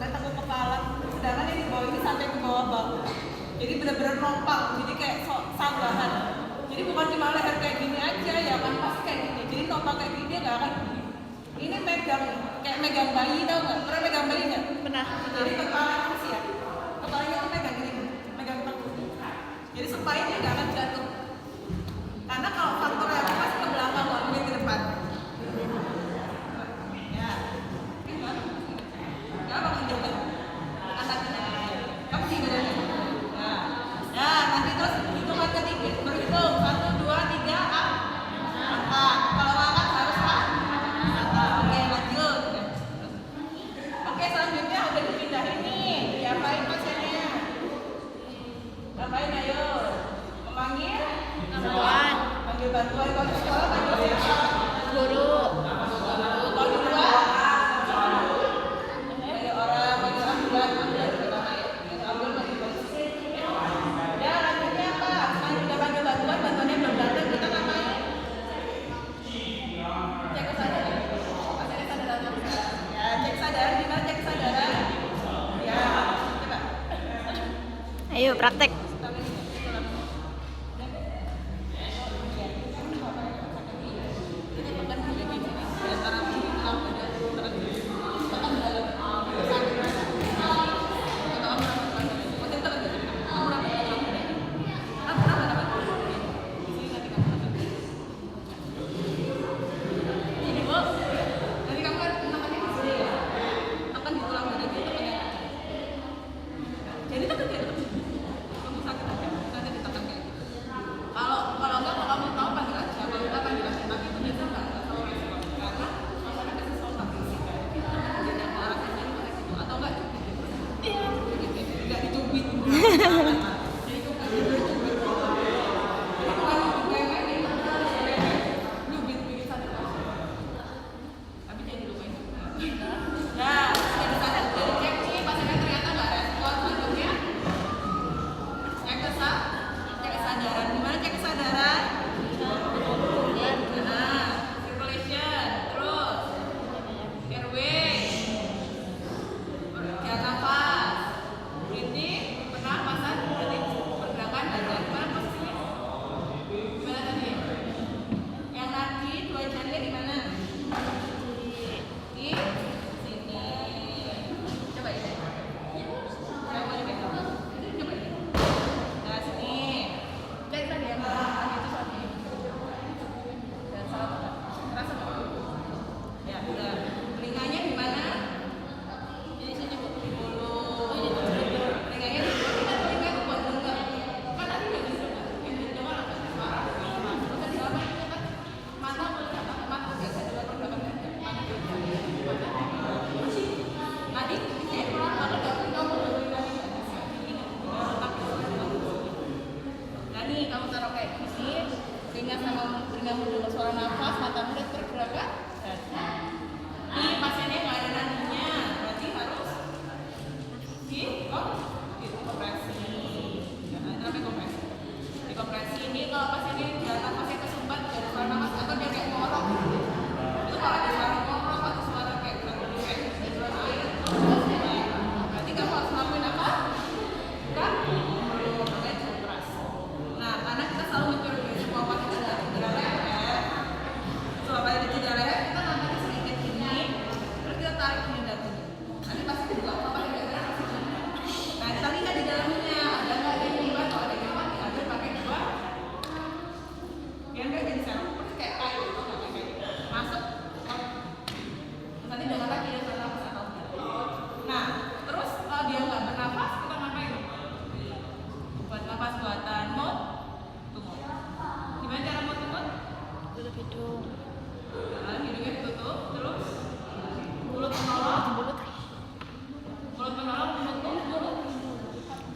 katanya takut kepala. Sedangkan yang di bawah ini sampai ke bawah bahu. Jadi benar-benar nopang, jadi kayak sanggahan. Jadi bukan cuma leher kayak gini aja ya kan, pasti kayak gini. Jadi nopang kayak gini dia nggak akan gini. Ini megang, kayak megang bayi, tau nggak? Pernah megang bayi nggak? Pernah. Jadi kepala manusia, kepalanya tuh megang gini, megang teguk. Jadi supaya dia nggak akan jatuh. Karena kalau faktor yang pas ke belakang, nggak ke depan. Ya, gimana? Nggak bakal jatuh. Anaknya, kamu tinggal aja. Ya, nanti terus hitungan ketiga, berhitung 1, 2, 3, angkat. Kalau angkat harus angkat. Oke, lanjut. Oke, selanjutnya udah dipindahin nih. Diapain pasiennya? Ngapain ayo? Memanggil? Bantuan. Panggil bantuan. Kalau di sekolah panggil siapa? Guru. Kalau di luar? Panggil orang, panggil ambulan. Ambulan juga namanya. Ambulan panggil polisi. Ya, lanjutnya apa? Sekarang udah panggil bantuan, bantuannya belum datang, kita ngapain? Cek kesadaran. Pasiennya sadar atau enggak? Ya, cek kesadaran. Gimana cek kesadaran? Ya, coba. Ayo praktek.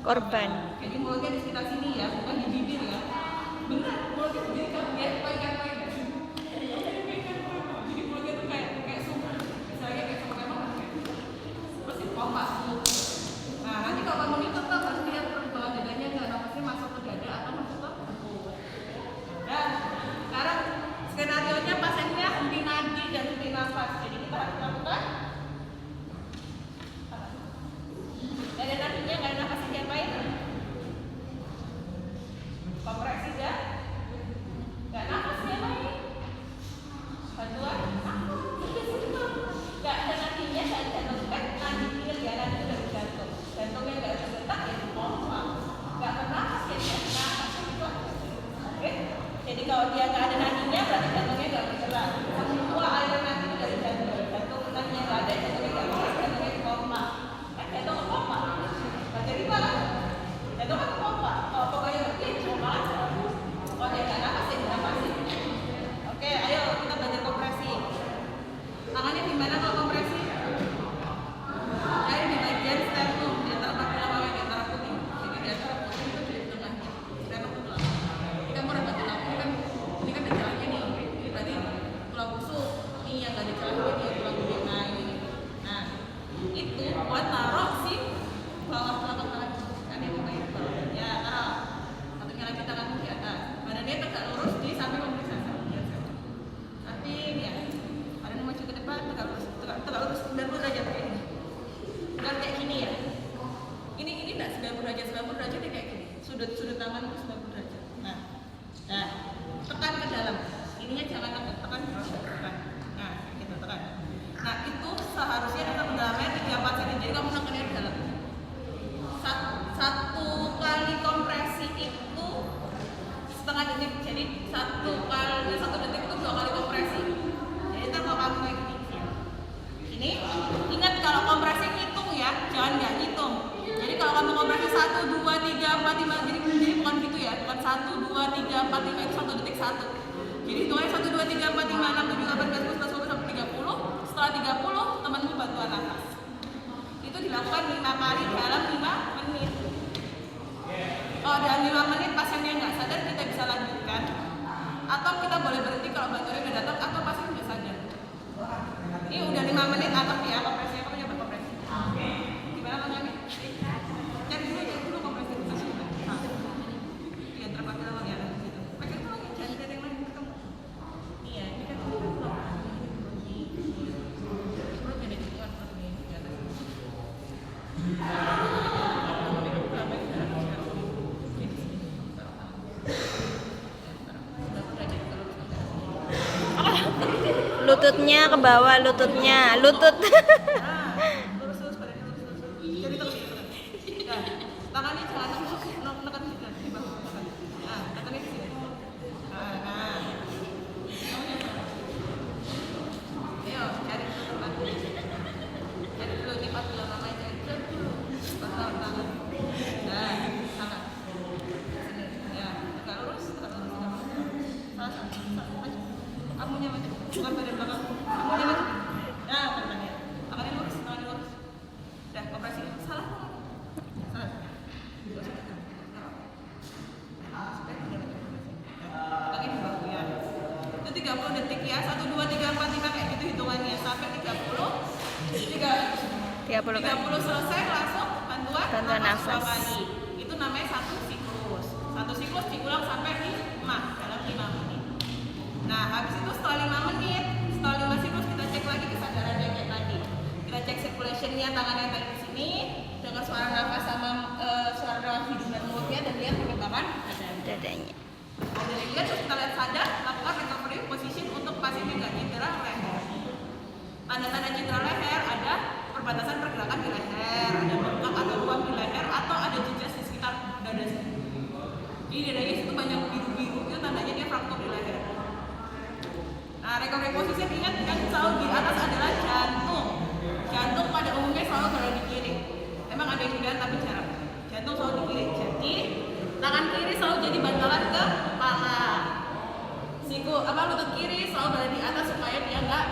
Korban. Jadi mulutnya di sekitar sini ya, bukan di bibir ya. Benar, mulutnya di bibir kan ya, pegang. Jadi mulutnya tuh kayak sumber, misalnya kayak sumber emang terus dipompa. Nah nanti kalau kamu ngitung tuh harus lihat perubahan dadanya nggak, napasnya masuk ke dada atau masuk ke perut. Dan sekarang skenario nya pasiennya henti nadi dan henti nafas. Jadi kita harus lakukan buat naruh si bawah telapak tangan kan yang mulai di bawah. Ya, taruh. Satunya lagi tanganmu di atas. Badannya tegak lurus di samping pemeriksa. Samping ya. Badanmu maju ke depan, tegak lurus 90 derajat kayak ini. Bukan kayak gini ya. Ini enggak 90 derajat dia kayak gini. Sudut tanganmu 90 derajat. Nah, tekan ke dalam. Ininya jangan tekan. Nah, gitu tekan. Nah, itu seharusnya kita pendalamannya 3-4 cm. Jadi kamu tekannya di dalam. Satu kali kompresi itu setengah detik. Jadi satu detik itu 2 kali kompresi. Jadi ntar kalau kamu kayak gini. Ini ingat kalau kompresi hitung ya, jangan nggak hitung. Jadi kalau kamu kompresi 1, 2, 3, 4, 5, jadi bukan gitu ya, bukan 1, 2, 3, 4, 5 itu 1 detik 1. Jadi hitungnya 1, 2, 3, 4, 5, 6, 7, 8, 9, 10, 11, 12 sampai 30. Setelah 30, temanmu bantuan nafas. Itu dilakukan 5 kali dalam 5 menit. Kalau dalam 5 menit pasiennya nggak sadar, kita bisa lanjutkan. Atau kita boleh berhenti kalau bantuannya udah datang atau pasien udah sadar. Ini udah 5 menit atap ya kompresinya, kamu nyoba kompresi. Gimana tangannya? Cari dulu kompresi itu. Iya, terpakai lama ya. Gitu. Pakai dulu lagi, jangan cari yang lain ketemu. Iya, ini kan belum. Belum jadi tujuan seperti ini di atas. Lututnya ke bawah, lutut. Nah, lurus badannya lurus. Jadi tekan. Nah, tangannya jangan nekan sini di bawah. Nah, tekannya di sini. Nah. Ayo, cari dulu tempat. Cari dulu di pas belakang aja. Cari dulu. Tangan. Nah, tangan. Sini. Ya, tegak lurus. Salah. Kamunya maju. Bukan badan belakang. Kamunya maju. Nah, tangannya lurus. Udah, kompresi. Salah. Pakai di bahu ya. Itu 30 detik ya. 1, 2, 3, 4, 5 kayak gitu hitungannya. Sampai 30 selesai langsung bantuan nafas 2 kali. Itu namanya satu siklus. Satu siklus diulang sampai 5 dalam 5 menit. Nah, habis itu setelah 5 menit, setelah 5 siklus kita cek lagi kesadarannya kayak tadi. Kita cek circulation-nya tangan yang tadi di sini dengan suara nafas sama suara nafas hidung dan mulutnya dan lihat perkembangan Dadanya. Ada lihat terus kita lihat sadar, lakukan recovery position untuk pasien yang nggak cedera leher. Tanda-tanda cedera leher ada perbatasan pergerakan di leher, ada bengkak atau ruam di leher atau ada jejas di sekitar dada sini. Di dadanya itu banyak biru-biru, itu tandanya dia fraktur di leher. Nah, recovery position ingat yang selalu di atas adalah jantung. Jantung pada umumnya selalu berada di kiri. Emang ada yang di kanan tapi jarang. Jantung selalu di kiri. Jadi tangan kiri selalu jadi bantalan ke kepala. Lutut kiri selalu berada di atas supaya dia nggak